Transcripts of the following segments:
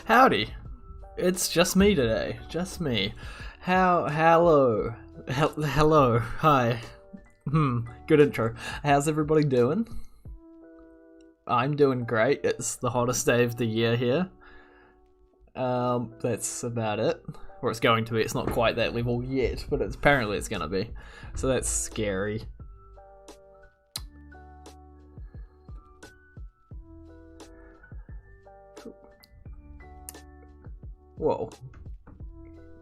Howdy. It's just me today. Just me. Hello. Hello. Hi. Good intro. How's everybody doing? I'm doing great. It's the hottest day of the year here. That's about it. Or it's going to be. It's not quite that level yet, but apparently it's gonna be. So that's scary. Whoa.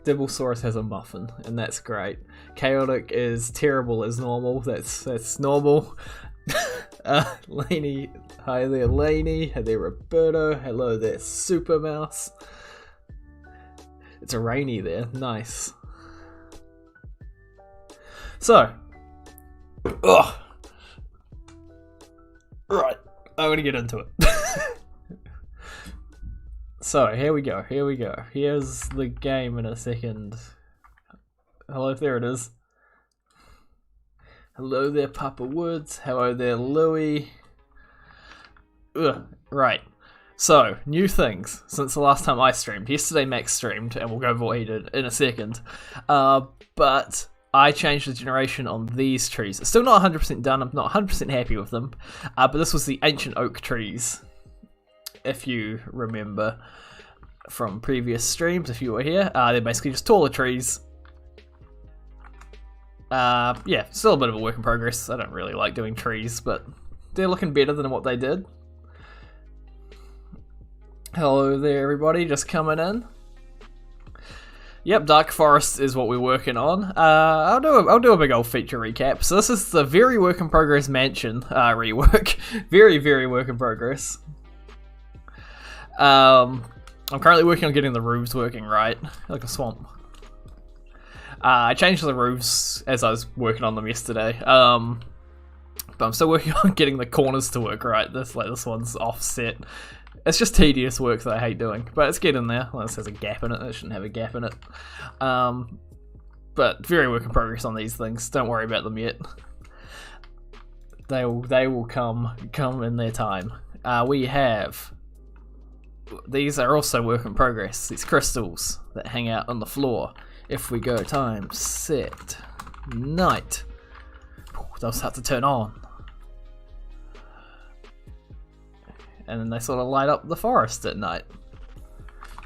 Dibblesaurus has a muffin, and that's great. Chaotic is terrible as normal. That's normal. Laney, hi there, Laney. Hi there, Roberto. Hello there, Super Mouse. It's a rainy there. Nice. So, right, I'm gonna get into it. So, here we go. Here's the game in a second. Hello, there it is. Hello there, Papa Woods. Hello there, Louie. Right. So, new things since the last time I streamed. Yesterday Max streamed, and we'll go over what he did in a second. But I changed the generation on these trees. It's still not 100% done. I'm not 100% happy with them. But this was the ancient oak trees. If you remember from previous streams, if you were here, they're basically just taller trees. Yeah, still a bit of a work in progress. I don't really like doing trees, but they're looking better than what they did. Hello there, everybody, just coming in. Yep, Dark Forest is what we're working on. I'll do a big old feature recap. So this is the very work in progress mansion rework. Very work in progress. I'm currently working on getting the roofs working right, like a swamp. I changed the roofs as I was working on them yesterday, but I'm still working on getting the corners to work right. This one's offset. It's just tedious work that I hate doing, but it's getting there. Well, this has a gap in it. It shouldn't have a gap in it. But very work in progress on these things. Don't worry about them yet. They will come in their time. We have. These are also work in progress. These crystals that hang out on the floor. If we go time, set, night, they'll start to turn on. And then they sort of light up the forest at night.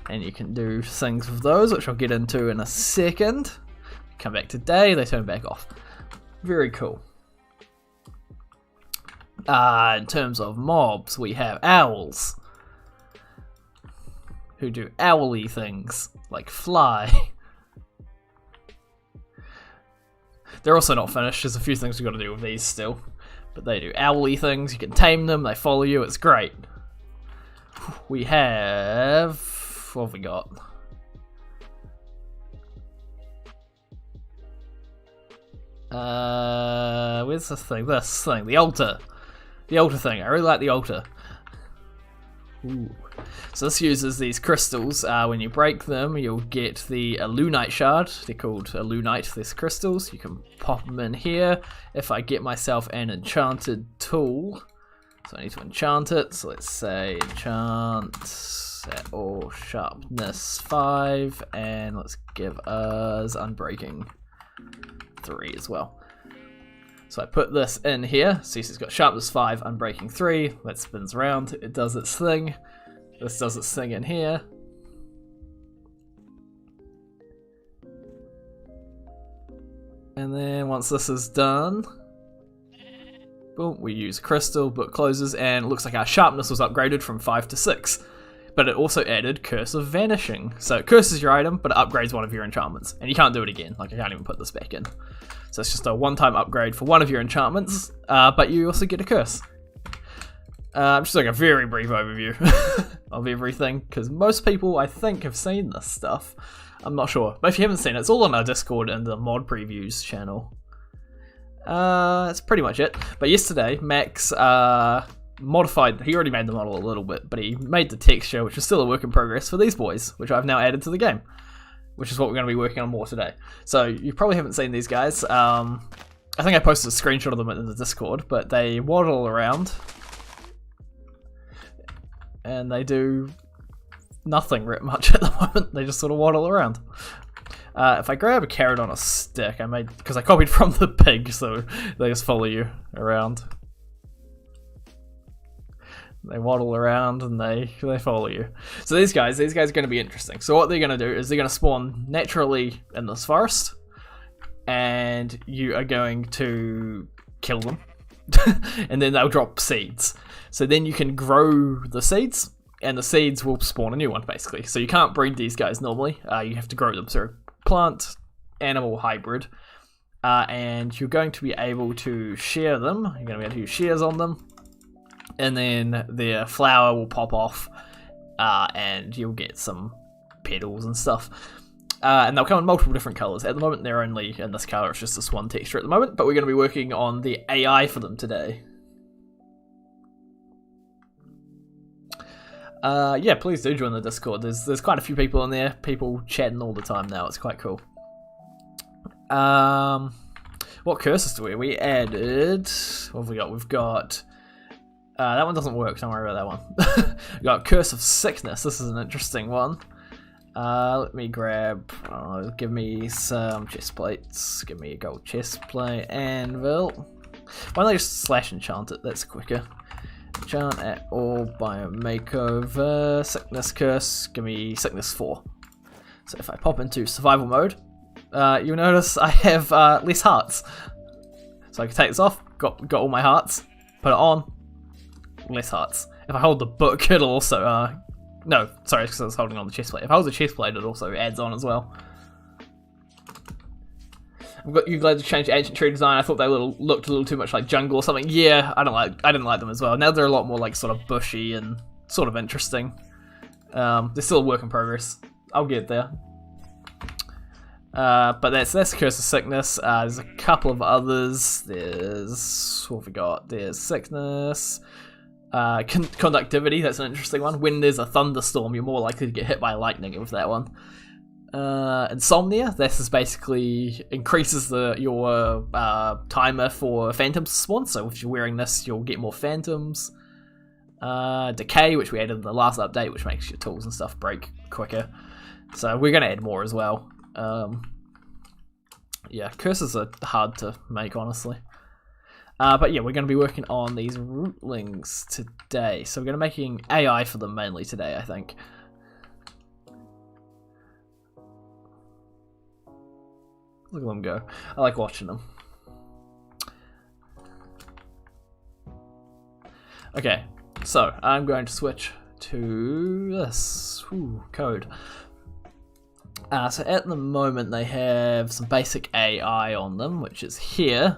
And you can do things with those, which I'll get into in a second. Come back to day, they turn back off. Very cool. In terms of mobs, we have owls. Who do owly things, like fly. They're also not finished, there's a few things we've got to do with these still. But they do owly things, you can tame them, they follow you, it's great. We have... what have we got? Where's this thing? This thing, the altar. The altar thing, I really like the altar. Ooh. So this uses these crystals. When you break them, you'll get the Lunite shard. They're called Lunite, these crystals. You can pop them in here. If I get myself an enchanted tool, so I need to enchant it. So let's say enchant at all sharpness 5, and let's give us unbreaking 3 as well. So I put this in here. See, it's got sharpness 5, unbreaking 3. That spins around. It does its thing. This does its thing in here. And then once this is done, boom, we use crystal, book closes, and it looks like our sharpness was upgraded from 5 to 6. But it also added Curse of Vanishing. So it curses your item, but it upgrades one of your enchantments. And you can't do it again. Like, I can't even put this back in. So it's just a one-time upgrade for one of your enchantments, but you also get a curse. Just like a very brief overview of everything, because most people, I think, have seen this stuff. I'm not sure. But if you haven't seen it, it's all on our Discord and the mod previews channel. That's pretty much it. But yesterday, Max modified, he already made the model a little bit, but he made the texture, which is still a work in progress for these boys, which I've now added to the game, which is what we're going to be working on more today. So you probably haven't seen these guys. I think I posted a screenshot of them in the Discord, but they waddle around and they do nothing much at the moment. They just sort of waddle around. If I grab a carrot on a stick, because I copied from the pig, so they just follow you around. They waddle around and they follow you. So these guys are going to be interesting. So what they're going to do is they're going to spawn naturally in this forest, and you are going to kill them, and then they'll drop seeds. So then you can grow the seeds, and the seeds will spawn a new one, basically. So you can't breed these guys normally. You have to grow them. So plant animal hybrid, and you're going to be able to shear them. You're going to be able to use shears on them, and then their flower will pop off, and you'll get some petals and stuff. And they'll come in multiple different colours. At the moment, they're only in this colour. It's just this one texture at the moment, but we're going to be working on the AI for them today. Yeah, please do join the Discord. There's quite a few people in there. People chatting all the time now. It's quite cool. What curses do we added? What have we got? We've got... that one doesn't work, don't worry about that one. We've got Curse of Sickness. This is an interesting one. Let me grab... give me some chest plates. Give me a gold chest plate. Anvil. Why don't I just slash enchant it? That's quicker. Enchant at all. Biome Makeover. Sickness Curse. Give me Sickness 4. So if I pop into survival mode, you'll notice I have less hearts. So I can take this off. Got all my hearts. Put it on. Less hearts. If I hold the book, it'll also... no, sorry, because I was holding on the chest plate. If I hold the chest plate, it also adds on as well. I've got you glad to change ancient tree design. I thought they looked a little too much like jungle or something. Yeah, I didn't like them as well. Now they're a lot more like sort of bushy and sort of interesting. They're still a work in progress. I'll get there. But that's Curse of Sickness. There's a couple of others. There's what have we got? There's Sickness. Conductivity, that's an interesting one. When there's a thunderstorm, you're more likely to get hit by lightning with that one. Insomnia, this is basically increases your timer for phantoms to spawn, so if you're wearing this, you'll get more phantoms. Decay, which we added in the last update, which makes your tools and stuff break quicker. So we're going to add more as well. Yeah, curses are hard to make, honestly. But yeah, we're going to be working on these rootlings today. So we're going to be making AI for them mainly today, I think. Look at them go. I like watching them. Okay, so I'm going to switch to this. Ooh, code. So at the moment they have some basic AI on them, which is here.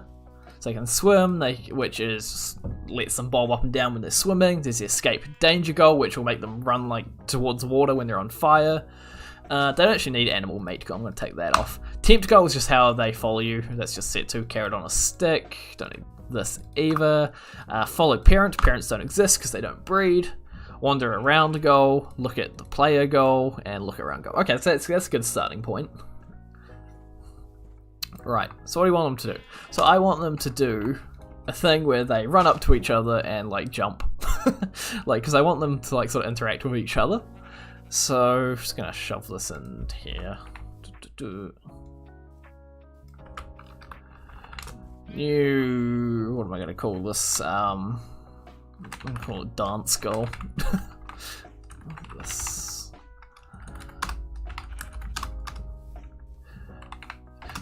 So they can swim, which is lets them bob up and down when they're swimming. There's the escape danger goal, which will make them run like towards water when they're on fire. They don't actually need animal mate goal. I'm going to take that off. Tempt goal is just how they follow you. That's just set to carrot on a stick. Don't need this either. Follow parent. Parents don't exist because they don't breed. Wander around goal. Look at the player goal and look around goal. Okay, so that's a good starting point. Right, so what do you want them to do? So I want them to do a thing where they run up to each other and like jump. Like, because I want them to like sort of interact with each other. So I'm just gonna shove this in here. New, what am I gonna call this? I'm gonna call it dance goal. This.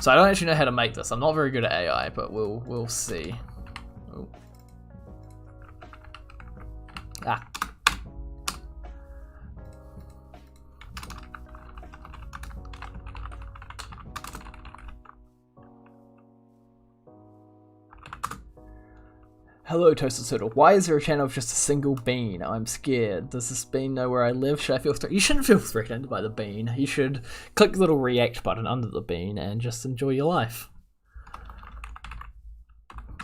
So I don't actually know how to make this. I'm not very good at AI, but we'll see. Ooh. Ah. Hello, Toasted Turtle. Why is there a channel of just a single bean? I'm scared. Does this bean know where I live? Should I feel threatened? You shouldn't feel threatened by the bean. You should click the little react button under the bean and just enjoy your life.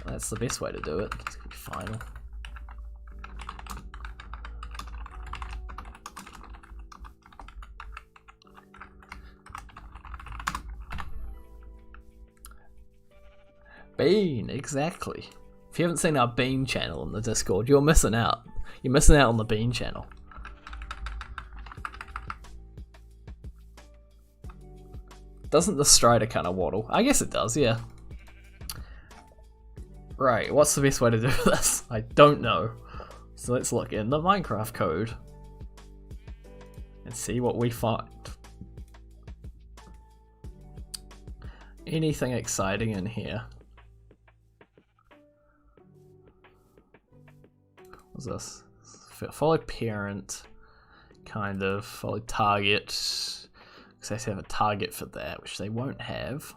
That's the best way to do it. It's gonna be final. Bean, exactly. If you haven't seen our Bean channel on the Discord, you're missing out. You're missing out on the Bean channel. Doesn't the Strider kind of waddle? I guess it does, yeah. Right, what's the best way to do this? I don't know. So let's look in the Minecraft code and see what we find. Anything exciting in here? What's this? Follow parent, kind of. Follow target. Because they have a target for that, which they won't have.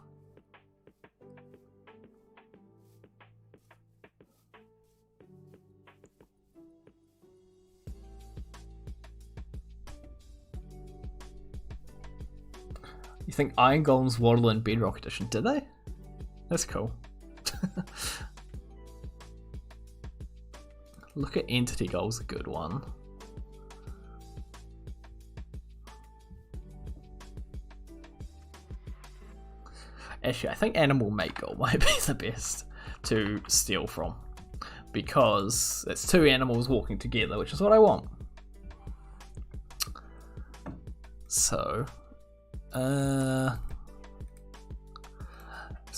You think Iron Golems waddle in Bedrock Edition? Did they? That's cool. Look at Entity Goal's a good one. Actually, I think Animal Makeover might be the best to steal from, because it's two animals walking together, which is what I want. So, that's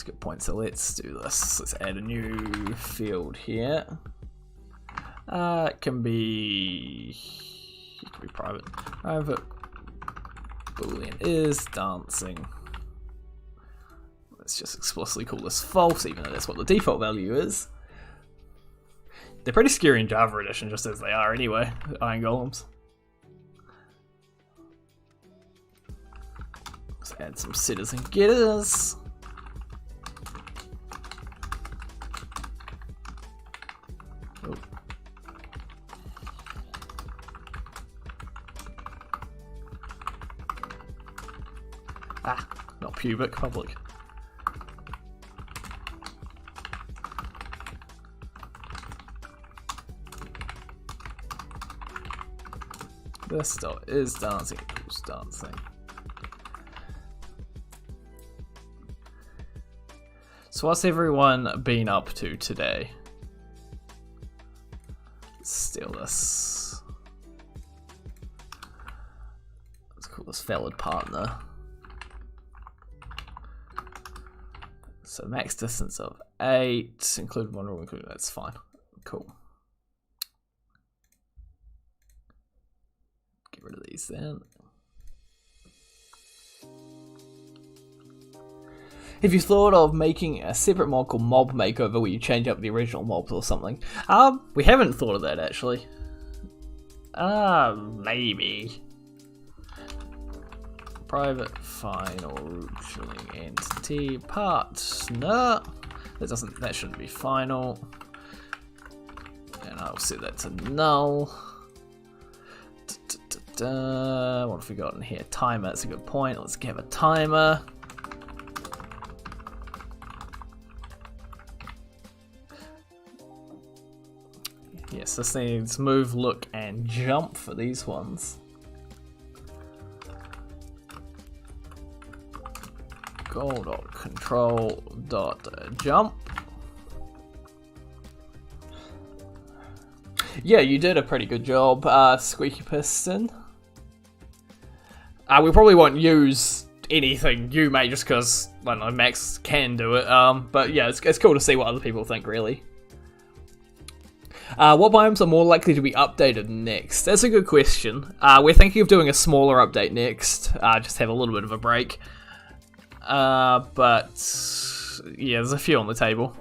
a good point. So let's do this. Let's add a new field here. It can be private. Private boolean is dancing. Let's just explicitly call this false, even though that's what the default value is. They're pretty scary in Java Edition, just as they are anyway, Iron Golems. Let's add some setters and getters. Oh. Ah, not pubic, public. This dot is dancing equals dancing. So what's everyone been up to today? Let's steal this. Let's call this valid partner. So max distance of 8, include one rule, include that's fine. Cool. Get rid of these then. Have you thought of making a separate mod called Mob Makeover where you change up the original mobs or something? We haven't thought of that actually. Maybe. Private final root entity partner. That shouldn't be final. And I'll set that to null. What have we got in here? Timer, that's a good point. Let's have a timer. Yes, this needs move, look, and jump for these ones. Goal.control.jump. Yeah, you did a pretty good job, Squeaky Piston. We probably won't use anything you made just because, I don't know, Max can do it. But yeah, it's cool to see what other people think, really. What biomes are more likely to be updated next? That's a good question. We're thinking of doing a smaller update next. Just have a little bit of a break. But yeah, there's a few on the table.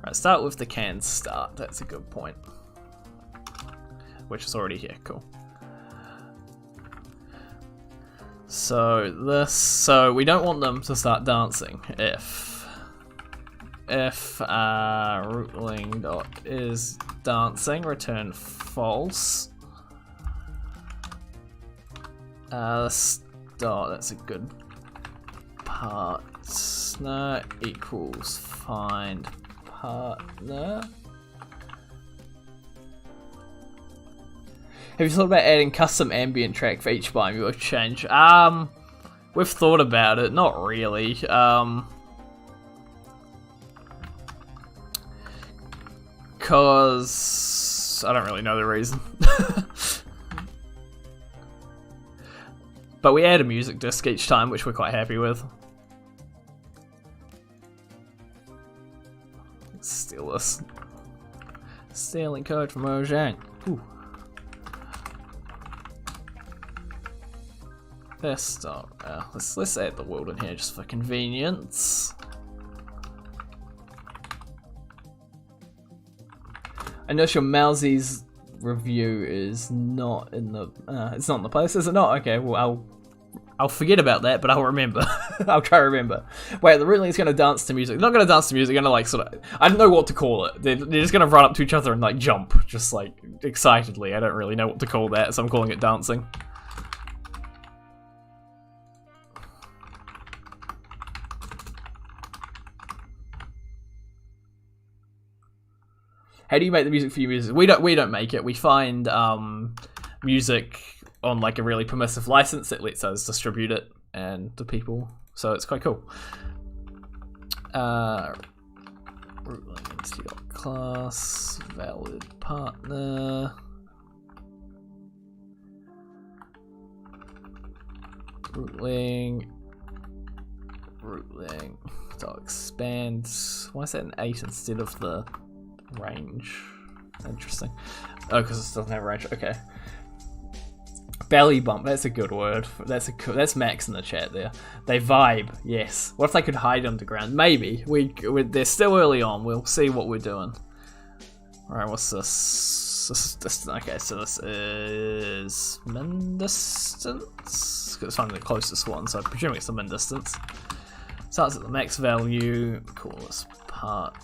Right, start with the can start. That's a good point. Which is already here. Cool. So we don't want them to start dancing if rootling dot is dancing, return false. Start, that's a good partner equals find partner. Have you thought about adding custom ambient track for each biome you change? We've thought about it, not really. Cause I don't really know the reason. But we add a music disc each time, which we're quite happy with. Let's steal this. Stealing code from Mojang. Ooh. Let's add the world in here just for convenience. I notice your Mousie's review is not in the it's not in the place, is it not? Okay, well I'll forget about that, but I'll remember. I'll try to remember. Wait, the Rootling's gonna dance to music. They're not gonna dance to music, they're gonna like sort of, I don't know what to call it. They're just gonna run up to each other and like jump, just like excitedly. I don't really know what to call that, so I'm calling it dancing. How do you make the music for your music? We don't make it. We find music on like a really permissive license that lets us distribute it and to people, so it's quite cool. Rootling into your class, valid partner. Rootling. So expand. Why is that an 8 instead of the range? Interesting. Oh, because it doesn't have range. Okay. Belly bump. That's a good word. That's Max in the chat there. They vibe. Yes. What if they could hide underground? Maybe. They're still early on. We'll see what we're doing. All right. What's this? Okay. So this is min distance. It's finding the closest one. So I presume it's the min distance. Starts at the max value. Call this part.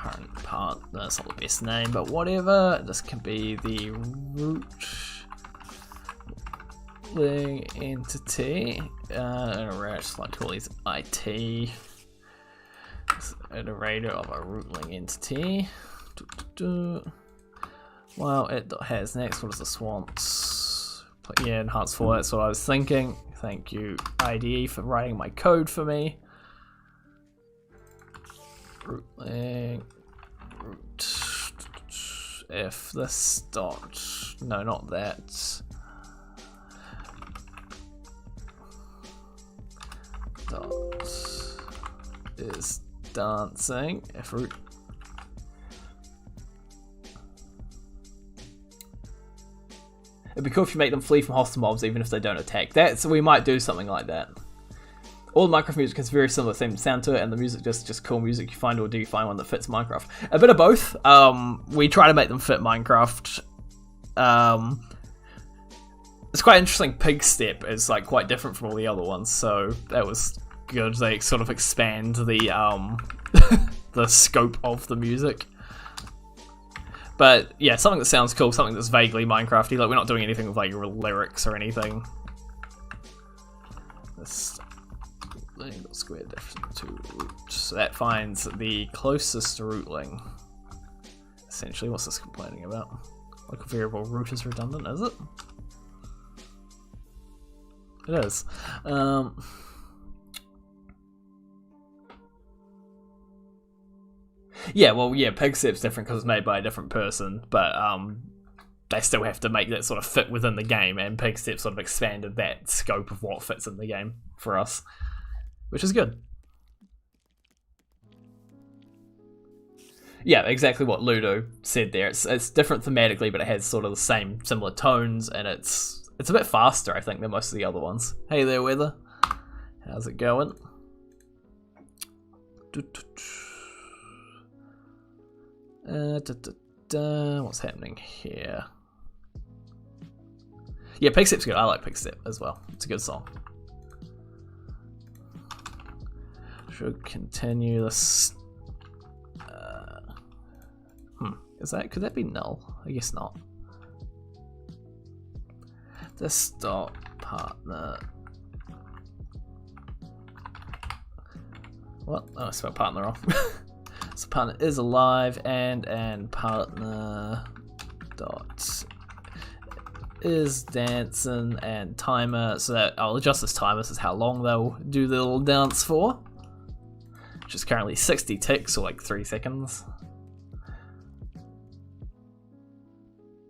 Current part, that's not the best name, but whatever. This can be the rootling entity. I just like to call these IT. It's an iterator of a rootling entity. Well, it has next. What does this want? Yeah, enhance for. That's what I was thinking. Thank you, IDE, for writing my code for me. Rootling. If this dot, no, not that. Dot is dancing. If root. It'd be cool if you make them flee from hostile mobs even if they don't attack. So we might do something like that. All the Minecraft music has very similar same sound to it, and the music just cool music you find, or do you find one that fits Minecraft? A bit of both. We try to make them fit Minecraft. It's quite interesting. Pig Step is like quite different from all the other ones, so that was good. They sort of expand the the scope of the music. But yeah, something that sounds cool, something that's vaguely Minecrafty. Like we're not doing anything with like lyrics or anything. This. Square difference to root. So that finds the closest rootling. Essentially, what's this complaining about? Local variable root is redundant, is it? It is. Yeah, well, yeah, Pigstep's different because it's made by a different person, but they still have to make that sort of fit within the game, and Pigstep sort of expanded that scope of what fits in the game for us. Which is good. Yeah, exactly what Ludo said there. It's different thematically, but it has sort of the same similar tones, and it's a bit faster, I think, than most of the other ones. Hey there, Weather. How's it going? What's happening here? Yeah, Pigstep's good. I like Pigstep as well. It's a good song. Should continue this. Could that be null? I guess not. This dot partner. What? Oh, I spelled partner wrong. So partner is alive, and partner dot is dancing, and timer. So that I'll adjust this timer. This is how long they'll do the little dance for. Which is currently 60 ticks, or like 3 seconds.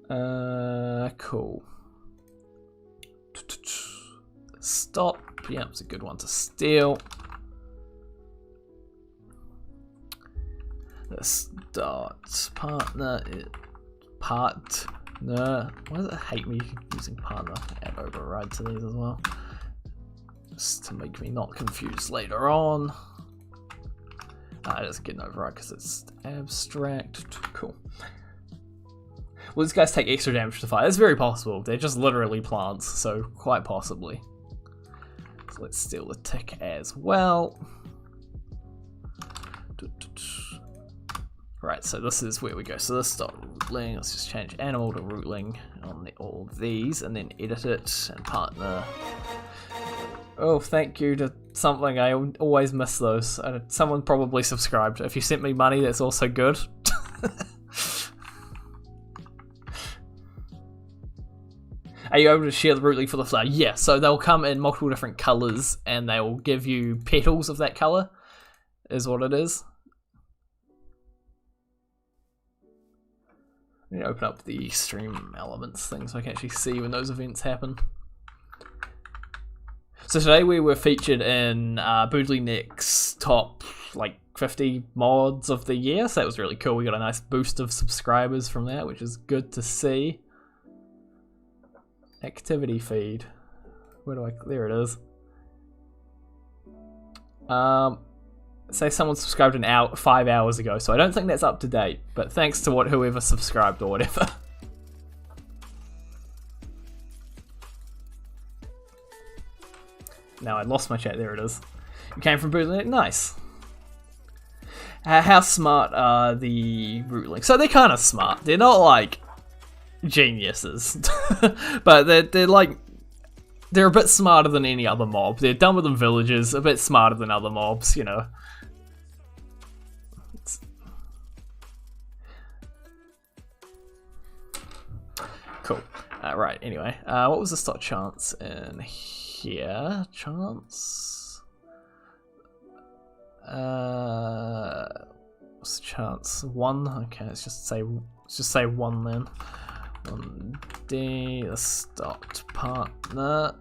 Cool. Stop. Yeah, it's a good one to steal. This dot partner. Partner. Why does it hate me using partner? Add override to these as well. Just to make me not confused later on. It doesn't get an override because it's abstract. Cool. Well, these guys take extra damage to fire. It's very possible. They're just literally plants, so quite possibly. So let's steal the tick as well. Right, so this is where we go. So this dot rootling. Let's just change animal to rootling on all of these, and then edit it and partner. Oh, thank you to something. I always miss those. Someone probably subscribed. If you sent me money, that's also good. Are you able to share the rootling for the flower? Yeah, so they'll come in multiple different colours and they will give you petals of that colour, is what it is. Let me open up the stream elements thing so I can actually see when those events happen. So today we were featured in Boodly Nick's top like 50 mods of the year, so that was really cool. We got a nice boost of subscribers from that, which is good to see. Activity feed. Where do I? There it is. Say someone subscribed 5 hours ago, so I don't think that's up to date. But thanks to whoever subscribed or whatever. Now I lost my chat. There it is. You came from Bootleg. Nice. How smart are the Rootling? So they're kind of smart. They're not like geniuses, but they're a bit smarter than any other mob. They're dumber than villagers, a bit smarter than other mobs, you know. Cool. Right, anyway. What was the start chance in here? Chance? What's the chance? 1? Okay, let's just say 1 then. 1D, the start partner.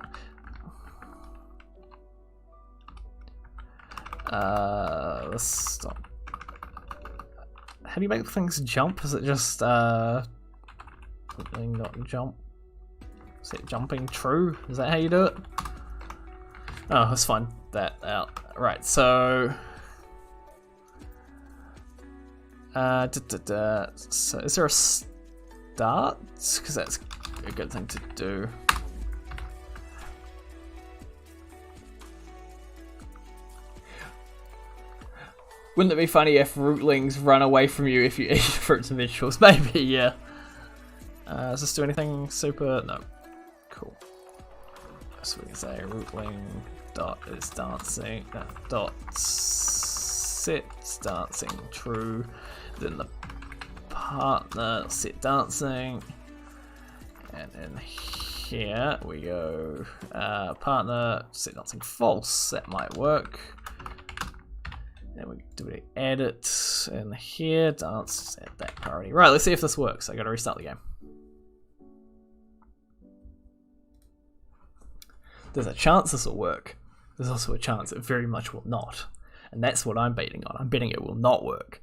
Let's stop. How do you make things jump? Is it just not jump? Is it jumping true? Is that how you do it? Oh, let's find that out. Right, so so is there a start? Because that's a good thing to do. Wouldn't it be funny if rootlings run away from you if you eat fruits and vegetables? Maybe, yeah. Does this do anything super? No. Cool. So we can say rootling dot is dancing, dot set dancing true. Then the partner set dancing, and in here we go partner set dancing false. That might work. Then we do the edit in here, dance at that priority. Right, let's see if this works. I gotta restart the game. There's a chance this will work. There's also a chance it very much will not. And that's what I'm betting on. I'm betting it will not work.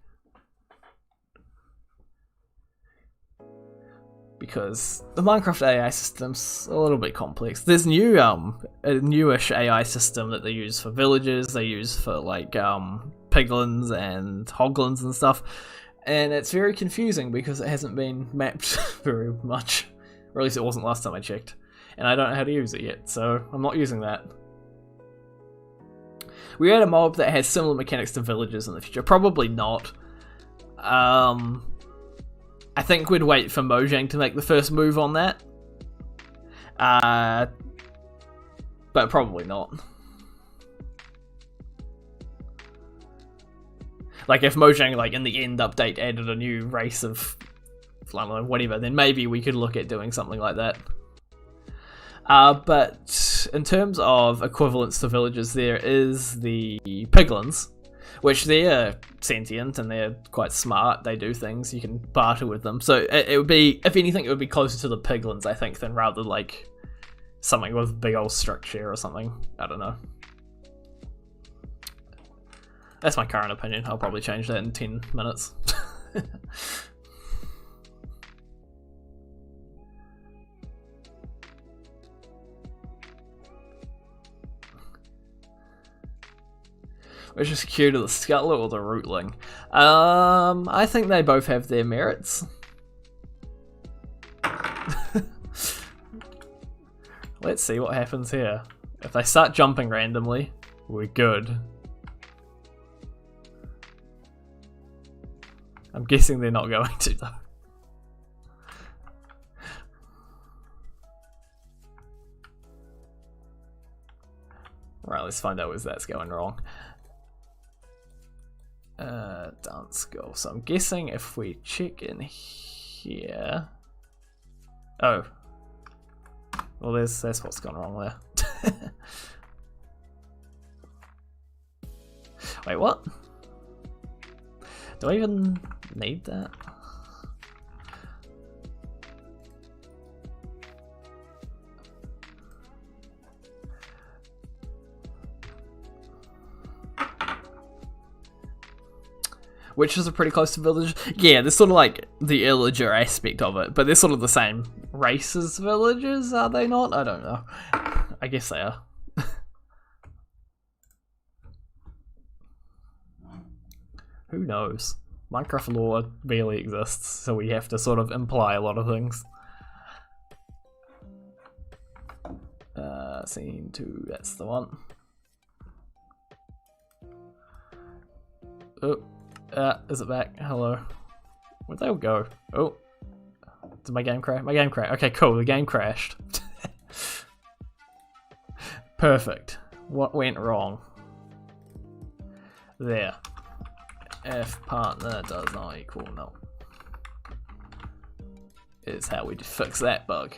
Because the Minecraft AI system's a little bit complex. There's a newish AI system that they use for villages, they use for like piglins and hoglins and stuff, and it's very confusing because it hasn't been mapped very much, or at least it wasn't last time I checked, and I don't know how to use it yet, so I'm not using that. We had a mob that has similar mechanics to villages in the future. Probably not. I think we'd wait for Mojang to make the first move on that. But probably not. Like if Mojang, like in the end update, added a new race of, I don't know, whatever, then maybe we could look at doing something like that. But in terms of equivalents to villages, there is the piglins. Which they're sentient and they're quite smart. They do things. You can barter with them. So it would be, if anything, it would be closer to the piglins, I think, than rather like something with big old structure or something. I don't know. That's my current opinion. I'll probably change that in 10 minutes. Which is cuter, the scuttler or the rootling? I think they both have their merits. Let's see what happens here. If they start jumping randomly, we're good. I'm guessing they're not going to, though. Right, let's find out where that's going wrong. Dance goal. So I'm guessing if we check in here. Oh. Well, that's what's gone wrong there. Wait, what? Do I even need that? Which is a pretty close to village. Yeah, there's sort of like the illager aspect of it, but they're sort of the same race as villagers, are they not? I don't know. I guess they are. Who knows? Minecraft lore barely exists, so we have to sort of imply a lot of things. Scene 2, that's the one. Oh. Is it back? Hello. Where'd they all go? Oh. Did my game crash? My game crashed. Okay, cool. The game crashed. Perfect. What went wrong? There. If partner does not equal null. Is how we fix that bug.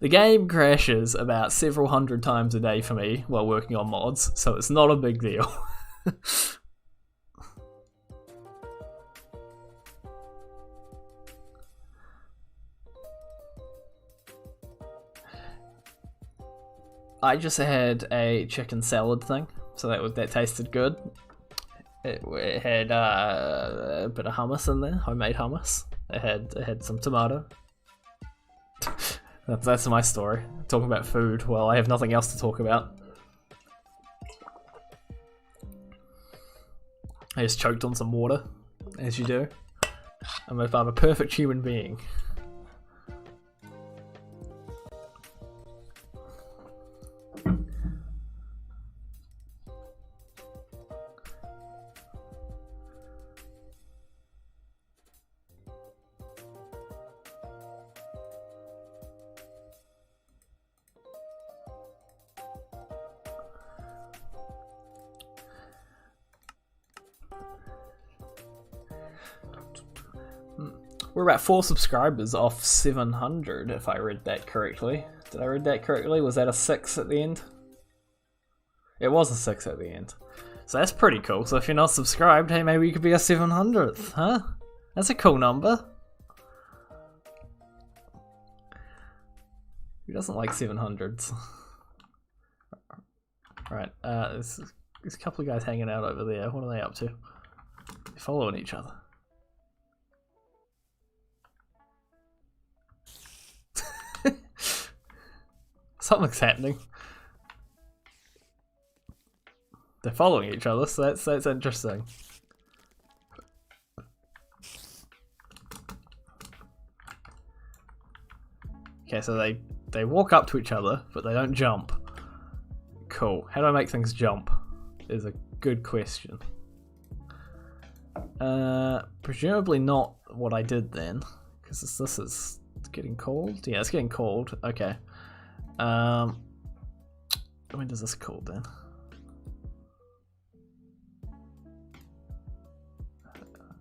The game crashes about several hundred times a day for me while working on mods, so it's not a big deal. I just had a chicken salad thing, so that tasted good. It had a bit of hummus in there, homemade hummus. It had some tomato. That's my story. Talking about food. Well, I have nothing else to talk about. I just choked on some water, as you do. I'm a perfect human being. We're about 4 subscribers off 700, if I read that correctly. Did I read that correctly? Was that a 6 at the end? It was a 6 at the end. So that's pretty cool. So if you're not subscribed, hey, maybe you could be a 700th, huh? That's a cool number. Who doesn't like 700s? Right, there's a couple of guys hanging out over there. What are they up to? They're following each other. Something's happening. They're following each other, so that's interesting. Okay, so they walk up to each other, but they don't jump. Cool. How do I make things jump? Is a good question. Presumably not what I did then, because this is getting cold. Yeah, it's getting cold. Okay. When does this cool then?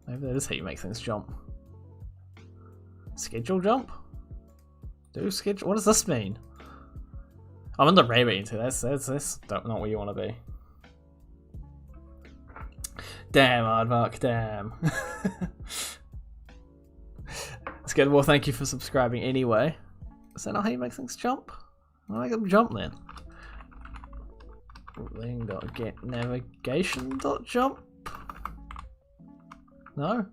Maybe that is how you make things jump. Schedule jump? Do schedule? What does this mean? I'm in the rabbit too. That's not where you want to be. Damn, Aardvark, damn. It's good. Well, thank you for subscribing anyway. Is that not how you make things jump? I'll make them jump then. Ling.get navigation.jump? No?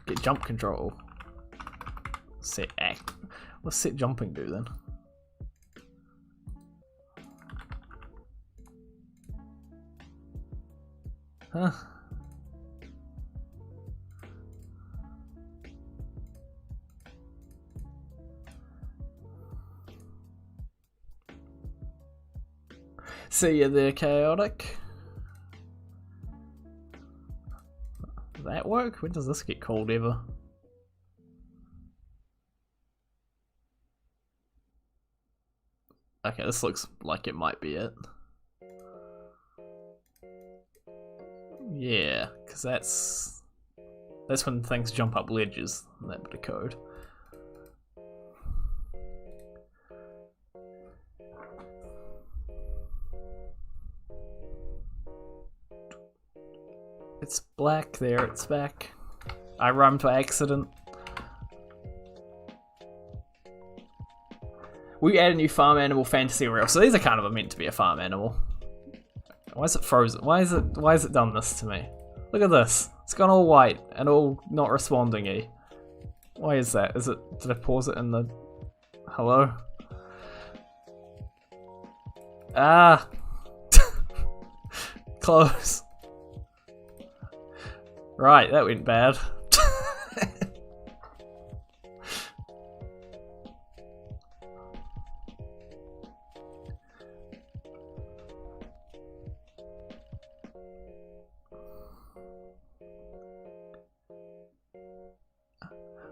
Get jump control. Set act. What's set jumping do then? Huh? See you there, chaotic. Does that work? When does this get called ever? Okay, this looks like it might be it. Yeah, because that's when things jump up ledges in that bit of code. It's black there, it's back. I rhymed by accident. We add a new farm animal fantasy reel. So these are kind of meant to be a farm animal. Why is it frozen? Why is it done this to me? Look at this. It's gone all white and all not responding-y. Why is that? Did I pause it in the hello? Ah. Close. Right, that went bad.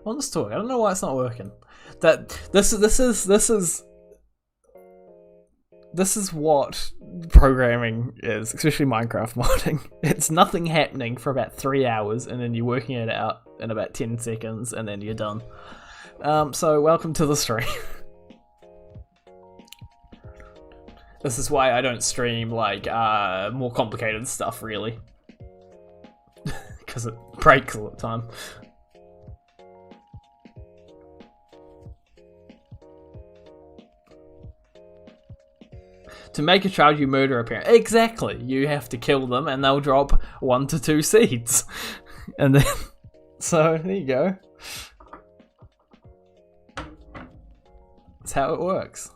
On this talk, I don't know why it's not working. This is what programming is, especially Minecraft modding. It's nothing happening for about 3 hours, and then you're working it out in about 10 seconds, and then you're done. So welcome to the stream. This is why I don't stream like more complicated stuff, really, because it breaks all the time. To make a child, you murder a parent. Exactly. You have to kill them, and they'll drop 1 to 2 seeds, and then so there you go. That's how it works.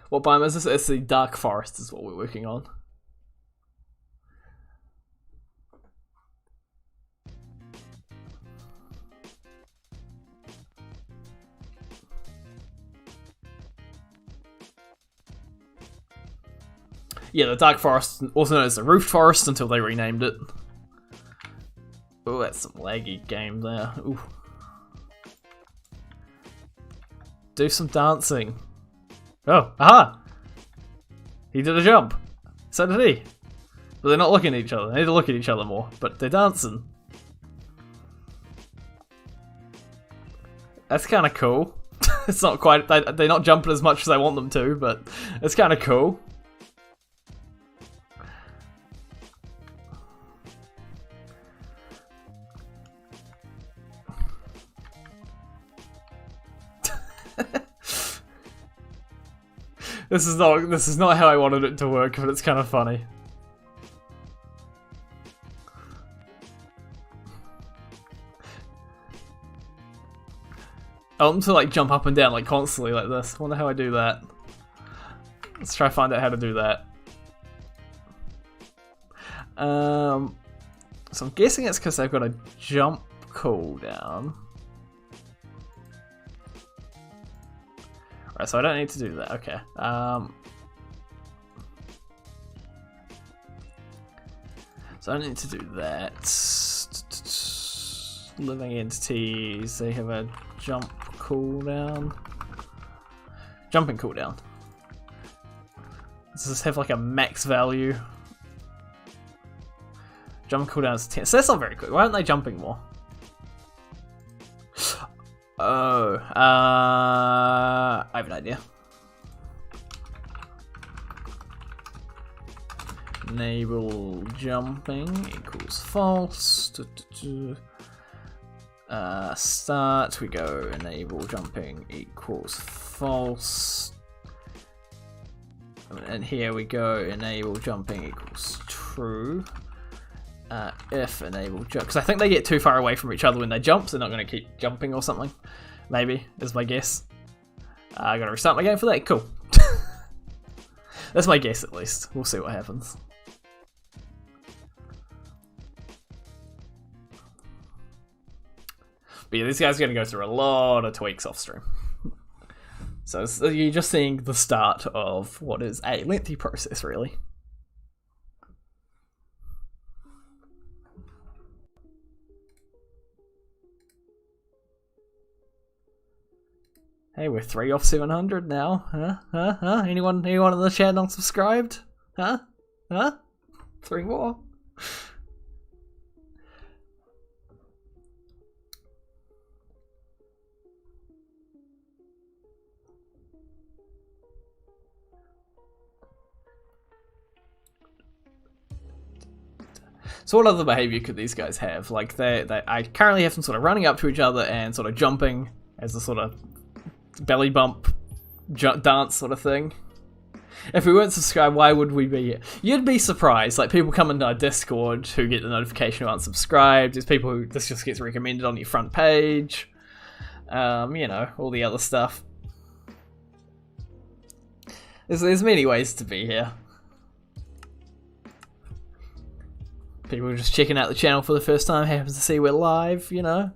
What biome is this? It's the dark forest is what we're working on. Yeah, the dark forest, also known as the roofed forest until they renamed it. Oh, that's some laggy game there. Ooh. Do some dancing. Oh, aha! He did a jump. So did he. But they're not looking at each other. They need to look at each other more, but they're dancing. That's kind of cool. It's not quite, they're not jumping as much as I want them to, but it's kind of cool. This is not how I wanted it to work, but it's kind of funny. I want them to like jump up and down like constantly like this. I wonder how I do that. Let's try to find out how to do that. So I'm guessing it's because they've got a jump cooldown. Right, so I don't need to do that. Okay. So I don't need to do that. Living entities, they have a jump cooldown. Jumping cooldown. Does this have like a max value? Jump cooldown is 10. So that's not very quick. Why aren't they jumping more? Oh, I have an idea. Enable jumping equals false. Start, we go enable jumping equals false. And here we go enable jumping equals true. If enable jump, because I think they get too far away from each other when they jump, so they're not going to keep jumping or something. Maybe, is my guess. I gotta restart my game for that. Cool. That's my guess at least. We'll see what happens. But yeah, this guy's going to go through a lot of tweaks off stream. So you're just seeing the start of what is a lengthy process, really. Hey, we're 3 off 700 now. Huh? Anyone in the chat not subscribed? Huh? 3 more? So what other behavior could these guys have? Like I currently have them sort of running up to each other and sort of jumping as a sort of belly bump dance sort of thing. If we weren't subscribed, why would we be here? You'd be surprised. Like, people come into our Discord who get the notification who aren't subscribed. There's people who this just gets recommended on your front page. You know, all the other stuff. There's many ways to be here. People just checking out the channel for the first time, happens to see we're live, you know.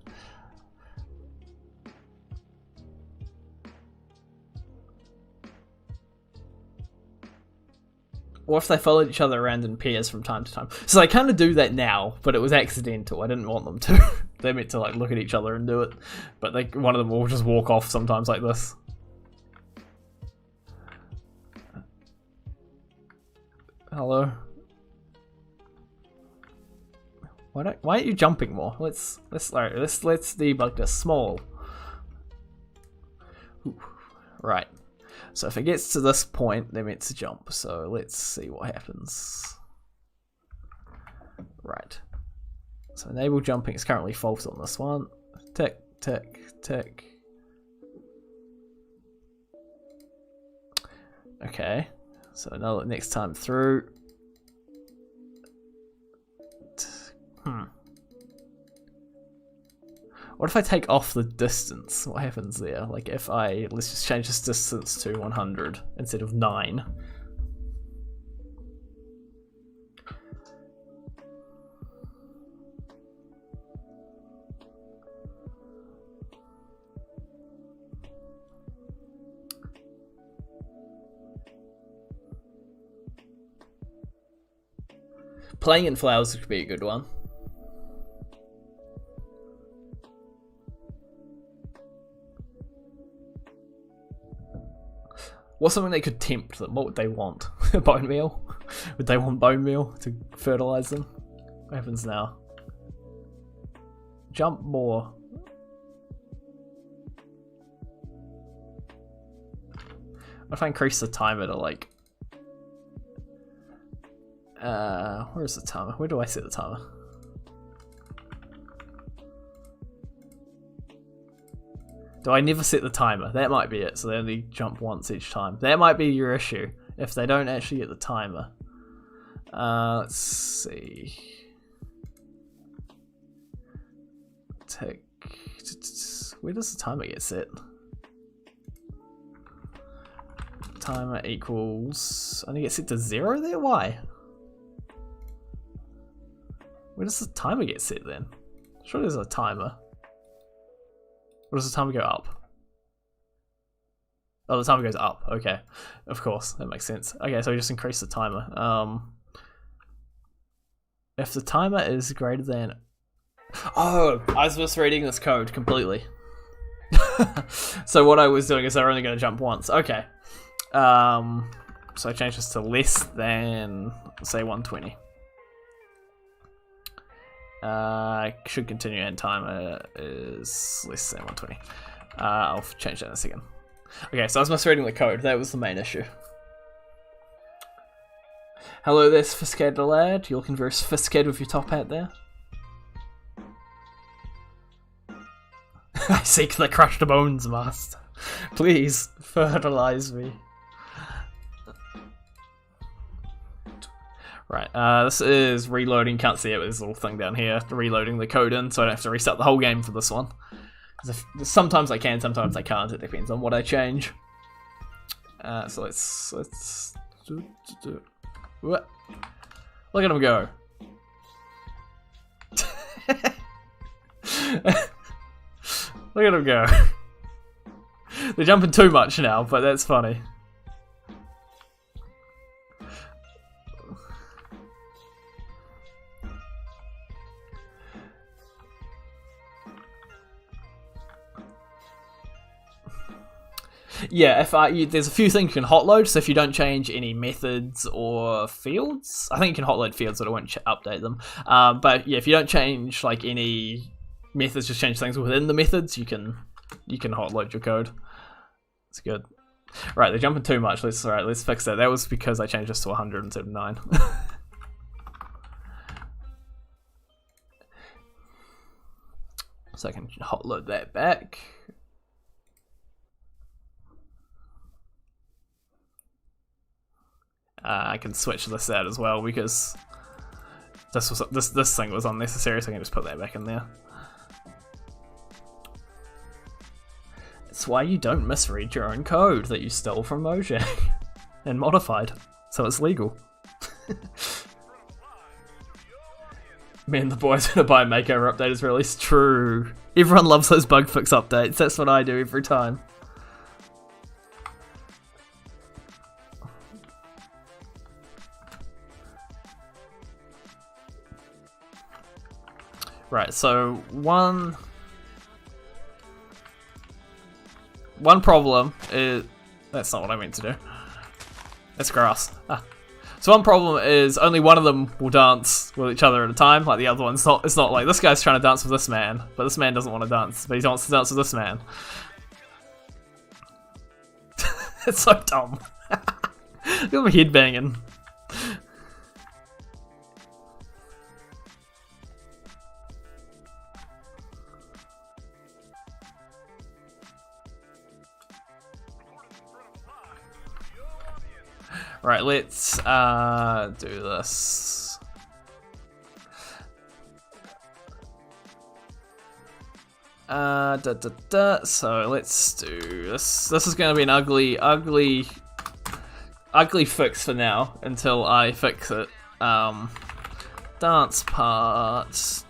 Or if they followed each other around in pairs from time to time. So they kind of do that now, but it was accidental. I didn't want them to. They meant to like look at each other and do it. But one of them will just walk off sometimes like this. Hello. Why aren't you jumping more? Let's debug this small. Ooh, right. So if it gets to this point, they're meant to jump. So let's see what happens. Right. So enable jumping is currently false on this one. Tick, tick, tick. Okay. So another next time through. What if I take off the distance? What happens there? Like if let's just change this distance to 100 instead of 9. Playing in flowers could be a good one. What's something they could tempt them? What would they want? Bone meal? Would they want bone meal to fertilize them? What happens now? Jump more. What if I increase the timer to like... where's the timer? Where do I set the timer? Do I never set the timer? That might be it, so they only jump once each time. That might be your issue, if they don't actually get the timer. Let's see. Where does the timer get set? Timer equals... only get set to 0 there? Why? Where does the timer get set then? Sure there's a timer. Or does the timer go up? Oh, the timer goes up. Okay. Of course, that makes sense. Okay, so we just increase the timer. If the timer is greater than... Oh, I was misreading this code completely. So what I was doing is they're only going to jump once. Okay. So I changed this to less than, say, 120. Should continue and timer is less than 120. I'll change that in a second. Okay, so I was misreading the code. That was the main issue. Hello there, sophisticated lad. You're looking very sophisticated with your top hat there. I seek the crushed bones, master. Please, fertilize me. Right, this is reloading. Can't see it, but there's a little thing down here. Reloading the code in, so I don't have to restart the whole game for this one. Sometimes I can, sometimes I can't. It depends on what I change. So let's what? Look at him go. Look at him go. They're jumping too much now, but that's funny. Yeah, there's a few things you can hotload, so if you don't change any methods or fields, I think you can hotload fields, but it won't update them. But yeah, if you don't change like any methods, just change things within the methods, you can hotload your code. It's good. Right, they're jumping too much. Let's fix that. That was because I changed this to 100 instead of 9. So I can hotload that back. I can switch this out as well because this thing was unnecessary, so I can just put that back in there. It's why you don't misread your own code that you stole from Mojang and modified, so it's legal. Me and the boys gonna buy a Makeover update is released. True. Everyone loves those bug fix updates. That's what I do every time. Right, so one problem is... That's not what I meant to do. That's grass. So one problem is only one of them will dance with each other at a time, like the other one's not. It's not like this guy's trying to dance with this man, but this man doesn't want to dance, but he wants to dance with this man. It's so dumb. Look at my head banging. Right, let's do this. So let's do this. This is going to be an ugly fix for now until I fix it. Dance parts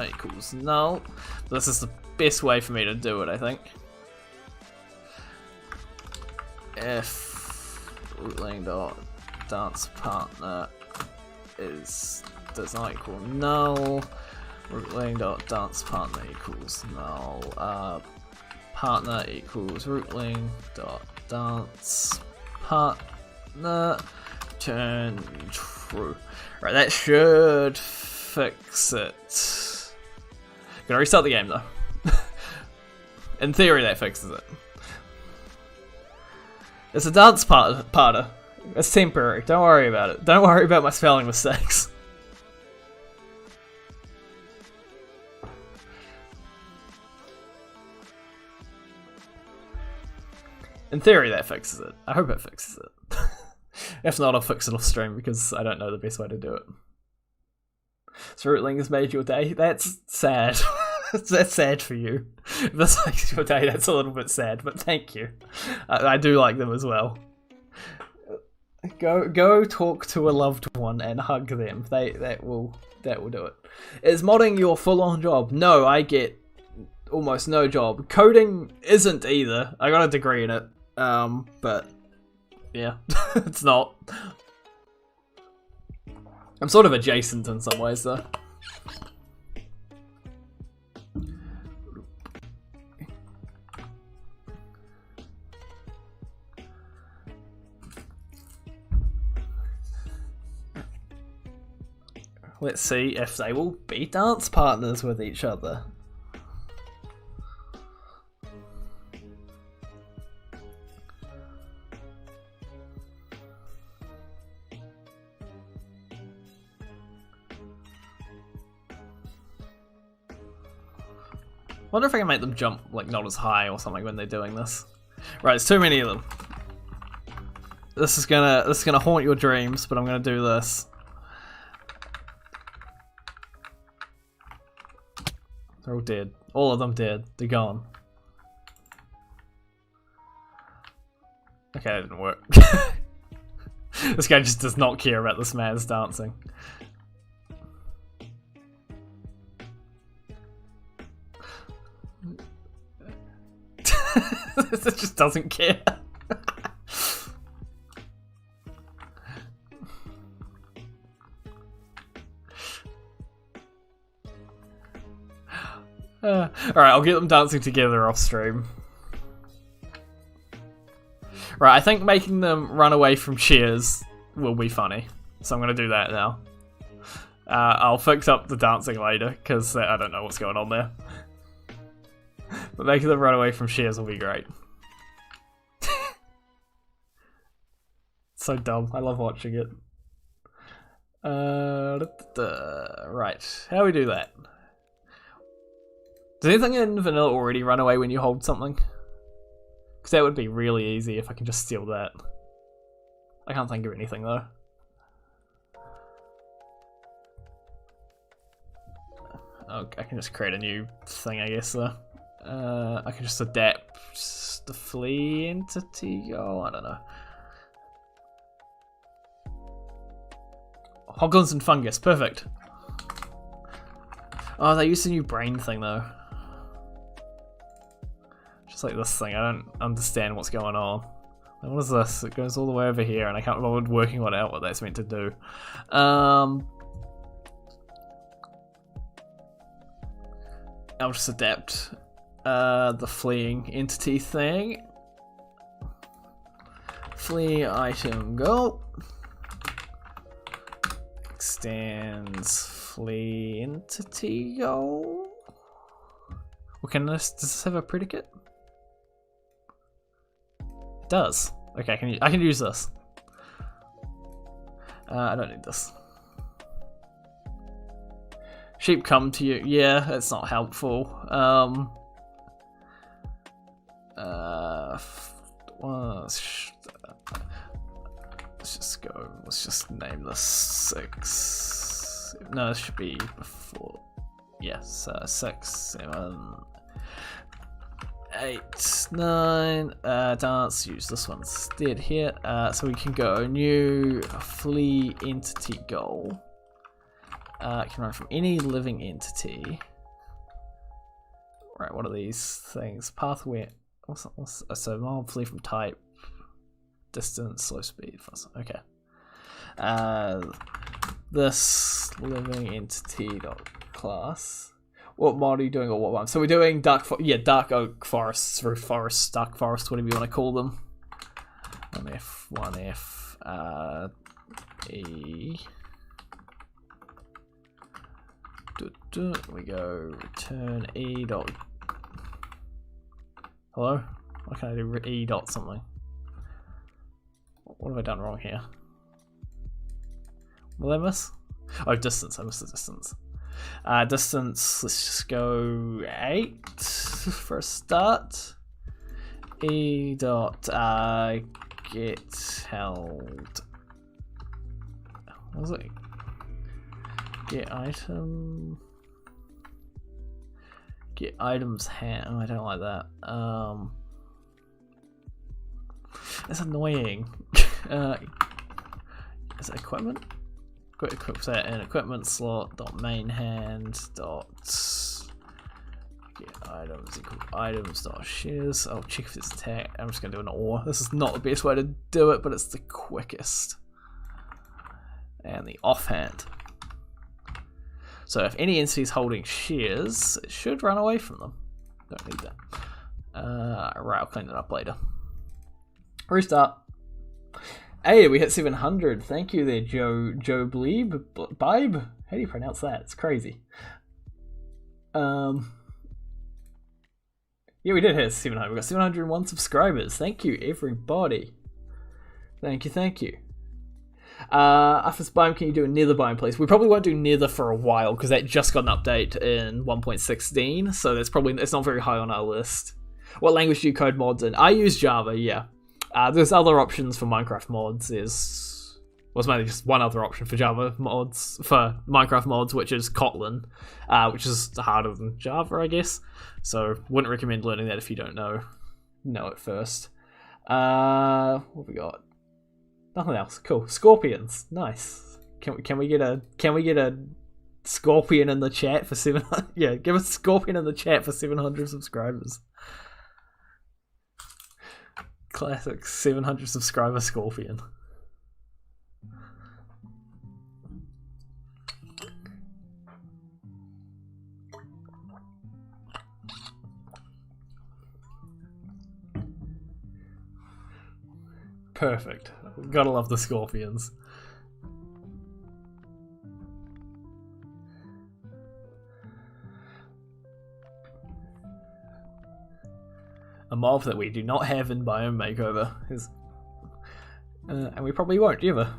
equals null. This is the best way for me to do it, I think. If rootling dot dance partner does not equal null. Rootling dot dance partner equals null. Partner equals rootling dot dance partner. Turn true. Right, that should fix it. Gonna restart the game though. In theory, that fixes it. It's a dance partner. It's temporary. Don't worry about it. Don't worry about my spelling mistakes. In theory, that fixes it. I hope it fixes it. If not, I'll fix it off stream because I don't know the best way to do it. So Rootling has made your day. That's sad. That's sad for you. If this makes your day, that's a little bit sad, but thank you. I do like them as well. Go talk to a loved one and hug them. That will do it. Is modding your full-on job? No, I get almost no job. Coding isn't either. I got a degree in it, but yeah, it's not. I'm sort of adjacent in some ways though. Let's see if they will be dance partners with each other. Wonder if I can make them jump like not as high or something when they're doing this. Right, there's too many of them. This is gonna haunt your dreams, but I'm gonna do this. They're all dead. All of them dead. They're gone. Okay, that didn't work. This guy just does not care about this man's dancing. It just doesn't care. Alright, I'll get them dancing together off stream. Right, I think making them run away from cheers will be funny. So I'm going to do that now. I'll fix up the dancing later, because I don't know what's going on there. But making them run away from shears will be great. So dumb. I love watching it. Right. How do we do that? Does anything in vanilla already run away when you hold something? Because that would be really easy if I can just steal that. I can't think of anything though. Oh, I can just create a new thing, I guess though. I can just adapt the flea entity. Oh, I don't know. Hoglins and fungus, perfect. Oh, they used a new brain thing though. Just like this thing, I don't understand what's going on. What is this? It goes all the way over here, and I can't remember working out what that's meant to do. I'll just adapt the fleeing entity thing. Flee item go. Extends flee entity go. Well, does this have a predicate? It does. Okay, I can use this. I don't need this. Sheep come to you. Yeah, that's not helpful. Let's just go. Let's just name this 6. No, it should be before. Yes, 6, 7, 8, 9. Dance. Use this one instead here. So we can go new flea entity goal. Can run from any living entity. Right, what are these things? Pathway. So mob flee from type. Distance, slow speed, fast. Okay. This living entity dot class. What mod are you doing, or what one? So we're doing dark oak forests, through forests, dark forests, whatever you want to call them. 1F, E. We go return E dot. Hello? Why can't I do E dot something? What have I done wrong here? Will I miss? Oh, distance. I missed the distance. Distance, let's just go 8 for a start. E dot get held. What was it? Get item. Get items hand. Oh, I don't like that. That's annoying. Is it equipment? Got equip that in equipment slot dot main hand dot get items equal items dot shares. I'll check if it's attack. I'm just gonna do an OR. This is not the best way to do it, but it's the quickest. And the offhand. So if any entity is holding shares, it should run away from them. Don't need that. Right, I'll clean it up later. Restart. Hey, we hit 700. Thank you there, Joe Bleeb. Bibe? How do you pronounce that? It's crazy. Yeah, we did hit 700. We got 701 subscribers. Thank you, everybody. Thank you. After this biome, can you do a nether biome, please? We probably won't do nether for a while because that just got an update in 1.16, so it's not very high on our list. What language do you code mods in? I use Java, yeah. There's other options for Minecraft mods. There's mainly just one other option for Java mods, for Minecraft mods, which is Kotlin, which is harder than Java, I guess. So wouldn't recommend learning that if you don't know it first. What have we got? Nothing else. Cool. Scorpions. Nice. Can we get a scorpion in the chat for 700? Yeah, give us a scorpion in the chat for 700 subscribers. Classic 700 subscriber scorpion. Perfect. Gotta love the scorpions. A mob that we do not have in Biome Makeover is, and we probably won't either.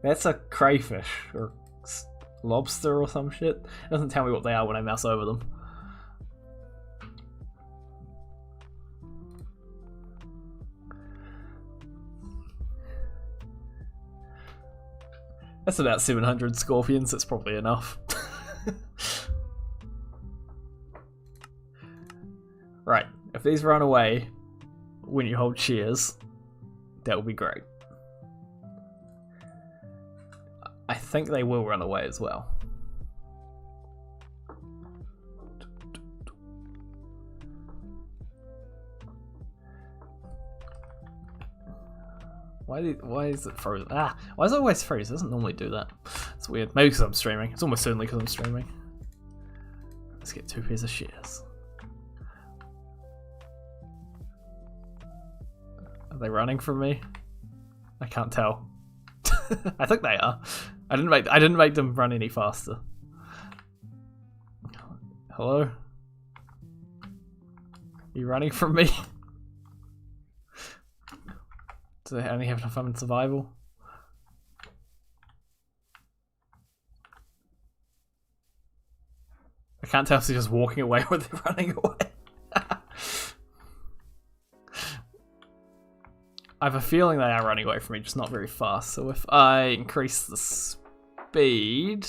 That's a crayfish or lobster or some shit. It doesn't tell me what they are when I mouse over them. That's about 700 scorpions, that's probably enough. Right, if these run away when you hold cheers, that would be great. I think they will run away as well. Why is it frozen? Why is it always frozen? It doesn't normally do that. It's weird. Maybe because I'm streaming. It's almost certainly because I'm streaming. Let's get 2 pairs of shears. Are they running from me? I can't tell. I think they are. I didn't make them run any faster. Hello? Are you running from me? Do they only have enough fun in survival? I can't tell if they're just walking away or they're running away. I have a feeling they are running away from me, just not very fast. So if I increase the speed,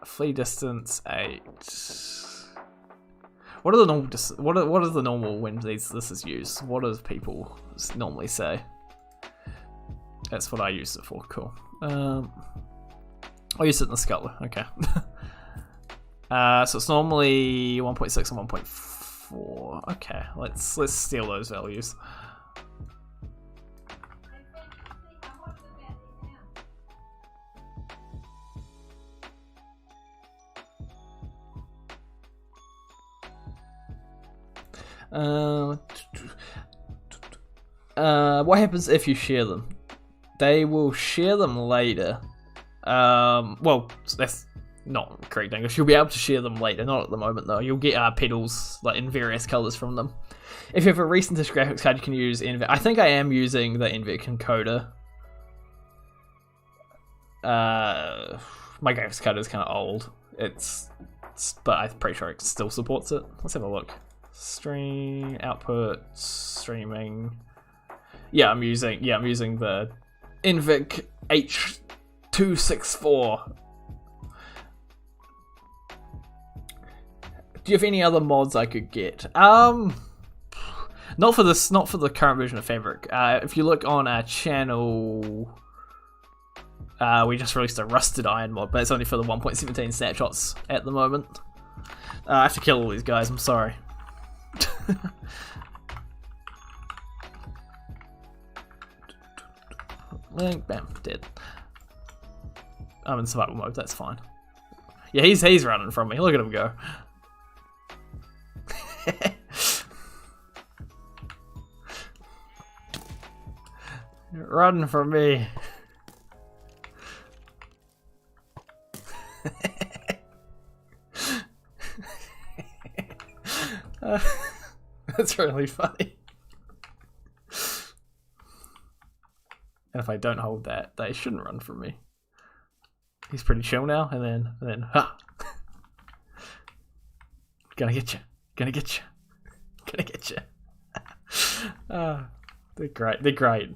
flee distance 8. What are the normal? What is the normal when this is used? What do people normally say? That's what I use it for. Cool. I'll use it in the scuttler. Okay. So it's normally 1.6 and 1.4. Okay, let's steal those values. What happens if you share them? They will share them later. Well, that's not correct English. You'll be able to share them later, not at the moment though. You'll get petals like in various colors from them. If you have a recent graphics card, you can use NVIDIA. I think I am using the NVIDIA encoder. My graphics card is kind of old. But I'm pretty sure it still supports it. Let's have a look. Stream output streaming. Yeah, I'm using the NVIC H264. Do you have any other mods I could get? Not for the current version of Fabric. If you look on our channel, we just released a rusted iron mod, but it's only for the 1.17 snapshots at the moment. I have to kill all these guys, I'm sorry. Link, bam, dead. I'm in survival mode, that's fine. Yeah, he's running from me, look at him go. Run from me. That's really funny. And if I don't hold that, they shouldn't run from me. He's pretty chill now, and then, ha! Gonna get you. Gonna get you. Gonna get you. They're great. They're great.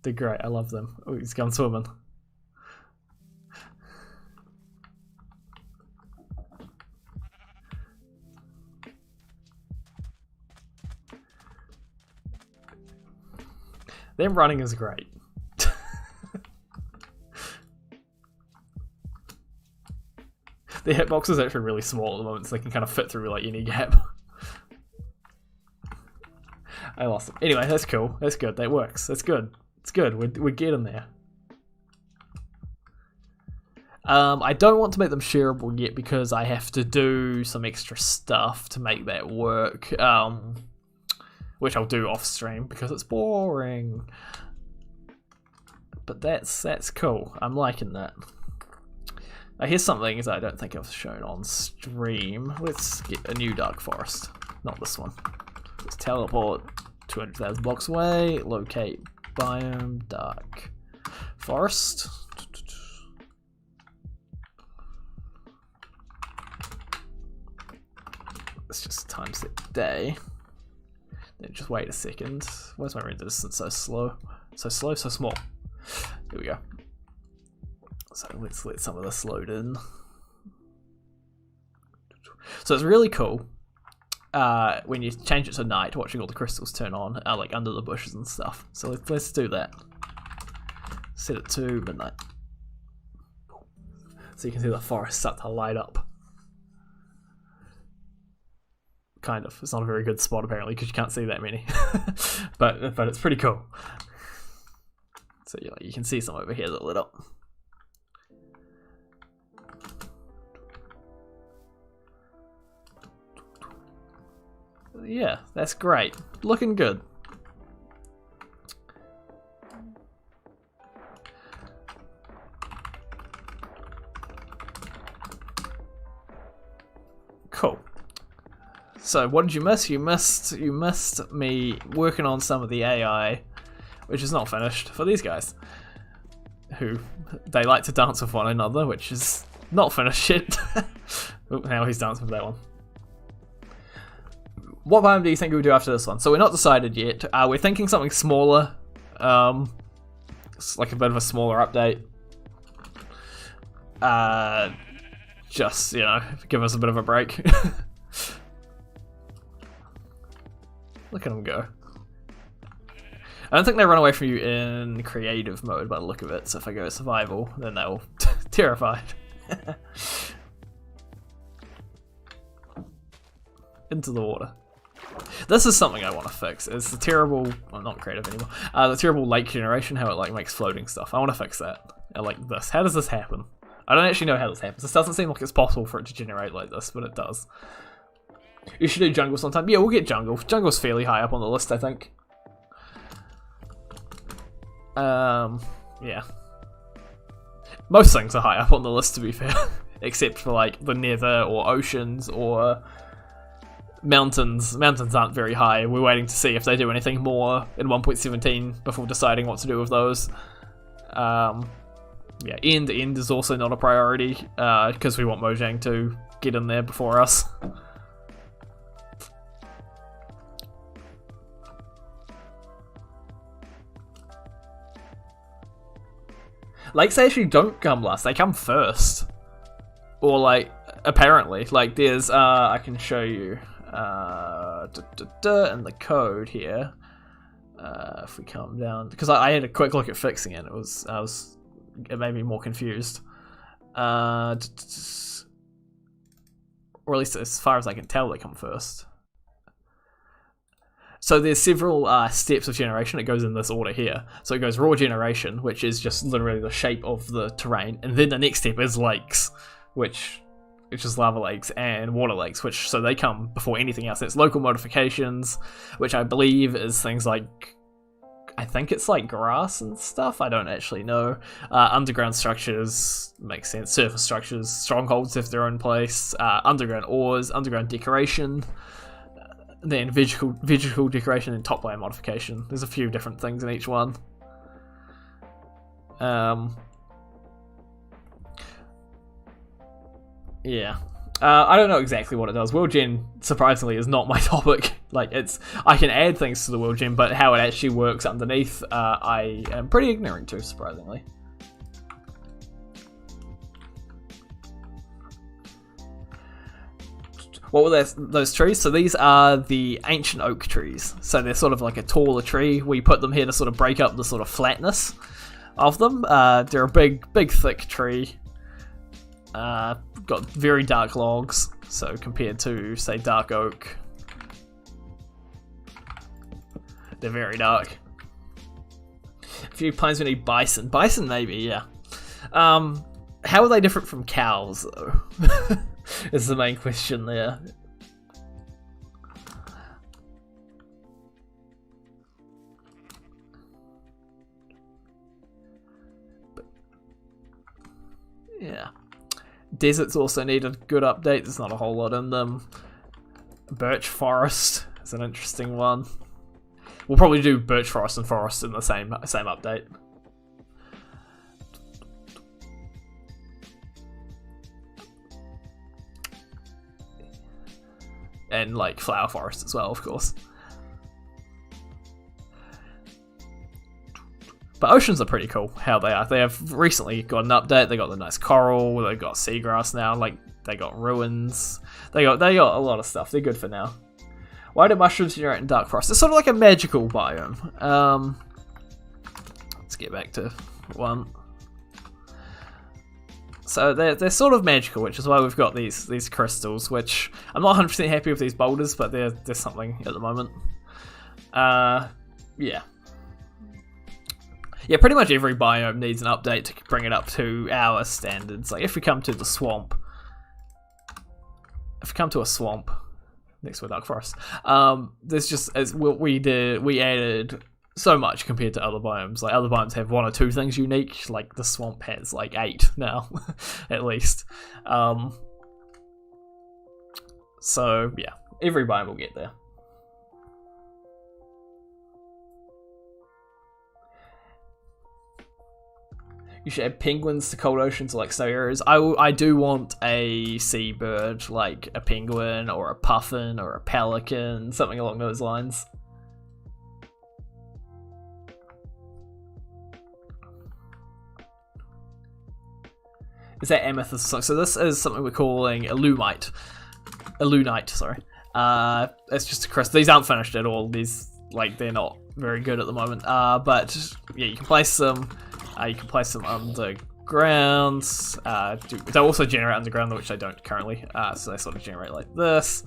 They're great. I love them. Oh, he's gone swimming. Them running is great. The hitbox is actually really small at the moment, so they can kind of fit through like any gap. I lost them. Anyway, that's cool. That's good. That works. That's good. It's good. We're getting there. I don't want to make them shareable yet because I have to do some extra stuff to make that work. Which I'll do off stream because it's boring. But that's cool. I'm liking that. Here's something that I don't think I've shown on stream. Let's get a new dark forest. Not this one. Let's teleport 200,000 blocks away. Locate biome dark forest. Let's just timeset day. Then just wait a second. Why is my render distance so slow? So slow, so small. Here we go. So let's let some of this load in. So it's really cool when you change it to night, watching all the crystals turn on, like under the bushes and stuff. So let's do that. Set it to midnight. So you can see the forest start to light up. Kind of. It's not a very good spot apparently because you can't see that many. but it's pretty cool. So you can see some over here that lit up. Yeah, that's great. Looking good. Cool. So what did you miss? You missed me working on some of the AI, which is not finished, for these guys. Who they like to dance with one another, which is not finished yet. Oh, now he's dancing with that one. What biome do you think we'll do after this one? So we're not decided yet. We're thinking something smaller. It's like a bit of a smaller update. Just, you know, give us a bit of a break. Look at them go. I don't think they run away from you in creative mode by the look of it, so if I go survival, then they'll terrified. Into the water. This is something I want to fix. It's the terrible, well, not creative anymore. The terrible lake generation, how it like makes floating stuff. I want to fix that. I like this. How does this happen? I don't actually know how this happens. This doesn't seem like it's possible for it to generate like this, but it does. You should do jungle sometime. Yeah, we'll get jungle. Jungle's fairly high up on the list, I think. Yeah. Most things are high up on the list, to be fair. Except for like the nether or oceans or mountains. Mountains aren't very high. We're waiting to see if they do anything more in 1.17 before deciding what to do with those. Yeah, end is also not a priority because we want Mojang to get in there before us. Lakes actually don't come last, they come first. Or like, apparently. Like there's, I can show you in the code here. If we come down, because I had a quick look at fixing it, it made me more confused. Or at least as far as I can tell, they come first. So there's several steps of generation. It goes in this order here. So it goes raw generation, which is just literally the shape of the terrain, and then the next step is lakes, which is lava lakes and water lakes, so they come before anything else. It's local modifications, which I believe is things like, I think it's like grass and stuff. I don't actually know. Underground structures makes sense. Surface structures, strongholds if they're in place. Underground ores, underground decoration. Then vegetal decoration and top layer modification. There's a few different things in each one. Yeah. I don't know exactly what it does. World Gen, surprisingly, is not my topic. Like, I can add things to the World Gen, but how it actually works underneath, I am pretty ignorant to, surprisingly. What were those trees? So these are the ancient oak trees. So they're sort of like a taller tree. We put them here to sort of break up the sort of flatness of them. They're a big, thick tree. Got very dark logs, so compared to, say, dark oak, they're very dark. A few plains we need bison. Bison, maybe, yeah. How are they different from cows, though? Is the main question there. Yeah. Deserts also need a good update. There's not a whole lot in them. Birch forest is an interesting one. We'll probably do birch forest and forest in the same update. And like flower forest as well, of course. But oceans are pretty cool how they are. They have recently got an update. They got the nice coral. They got seagrass now. Like, they got ruins. They got a lot of stuff. They're good for now. Why do mushrooms generate in dark forest? It's sort of like a magical biome. Let's get back to one. So they're sort of magical, which is why we've got these crystals, which I'm not 100% happy with these boulders, but they're something at the moment. Yeah. Yeah, pretty much every biome needs an update to bring it up to our standards. Like, if we come to the swamp, next to a dark forest, there's just, as we added so much compared to other biomes. Like, other biomes have 1 or 2 things unique. Like, the swamp has like 8 now, at least. So yeah, every biome will get there. You should add penguins to cold oceans or like snow areas. I do want a seabird, like a penguin or a puffin or a pelican, something along those lines. Is that amethyst? So this is something we're calling a lunite. Sorry. It's just a crystal. These aren't finished at all. These, like, they're not very good at the moment. But yeah, you can place them. You can place them underground. They also generate underground, which they don't currently. So they sort of generate like this.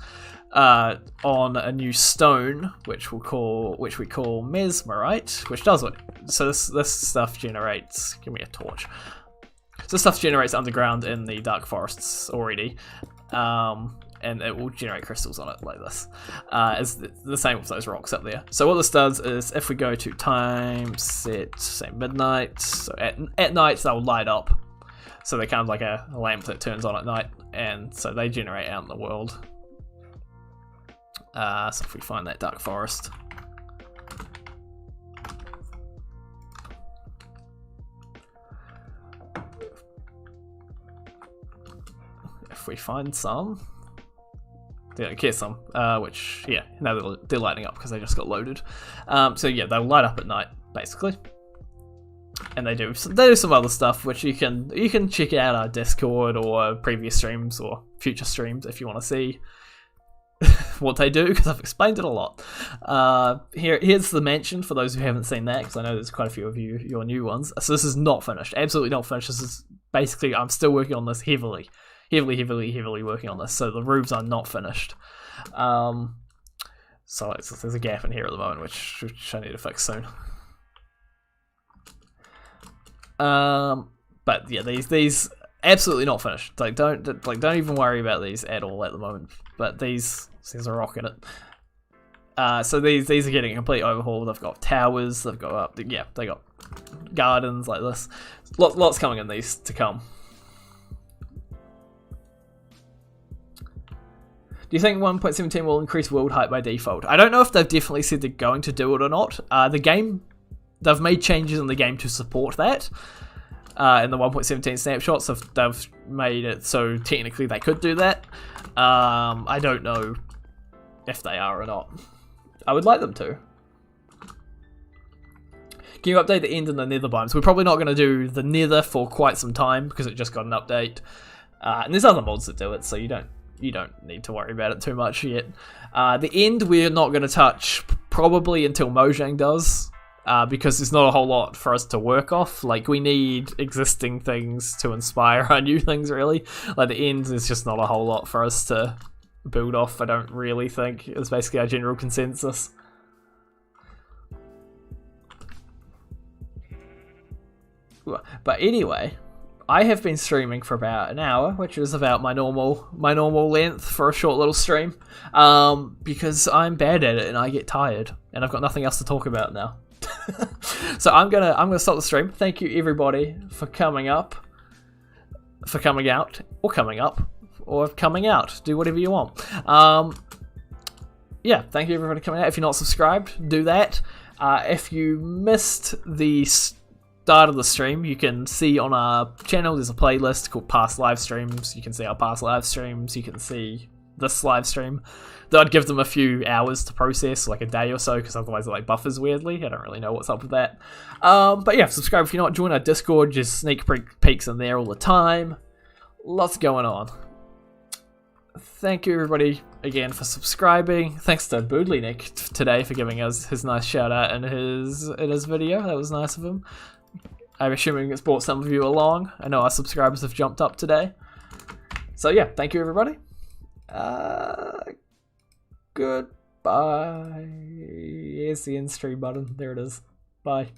On a new stone, which we call mesmerite, which does it. So this stuff generates. Give me a torch. So this stuff generates underground in the dark forests already. And it will generate crystals on it like this. It's the same with those rocks up there. So what this does is, if we go to time set, say midnight, so at night they'll light up. So they're kind of like a lamp that turns on at night, and so they generate out in the world. So if we find that dark forest. If we find some. Yeah, get some, which, yeah, now they're lighting up because they just got loaded. So yeah, they'll light up at night, basically. And they do some other stuff, which you can check out our Discord or previous streams or future streams if you want to see what they do, because I've explained it a lot. Here's the mansion for those who haven't seen that, because I know there's quite a few of your new ones. So this is not finished, absolutely not finished. This is basically, I'm still working on this heavily working on this, so the roofs are not finished. So there's a gap in here at the moment, which I need to fix soon. But yeah, these absolutely not finished. Like, don't even worry about these at all at the moment. But these are rocking it. So these are getting a complete overhaul. They've got towers. They got gardens like this. Lots coming in these to come. Do you think 1.17 will increase world height by default? I don't know if they've definitely said they're going to do it or not. The game they've made changes in the game to support that. In the 1.17 snapshots, they've made it so technically they could do that. I don't know if they are or not. I would like them to. Can you update the end and the nether biomes? We're probably not going to do the nether for quite some time because it just got an update. And there's other mods that do it, so you don't need to worry about it too much yet. The end we're not going to touch probably until Mojang does, because there's not a whole lot for us to work off. Like, we need existing things to inspire our new things, really. Like, the end is just not a whole lot for us to build off, I don't really think. It's basically our general consensus. But anyway, I have been streaming for about an hour, which is about my normal length for a short little stream, because I'm bad at it and I get tired, and I've got nothing else to talk about now. So I'm gonna stop the stream. Thank you everybody for coming out, or coming out. Do whatever you want. Yeah, thank you everybody for coming out. If you're not subscribed, do that. If you missed the start of the stream, you can see on our channel there's a playlist called past live streams. You can see our past live streams, you can see this live stream. Though I'd give them a few hours to process, like a day or so, because otherwise it like buffers weirdly. I don't really know what's up with that. But yeah, subscribe if you're not. Join our Discord, just sneak peeks in there all the time. Lots going on. Thank you everybody again for subscribing. Thanks to Boodley today for giving us his nice shout out in his video. That was nice of him. I'm assuming it's brought some of you along. I know our subscribers have jumped up today. So yeah, thank you everybody. Goodbye. Here's the end stream button. There it is. Bye.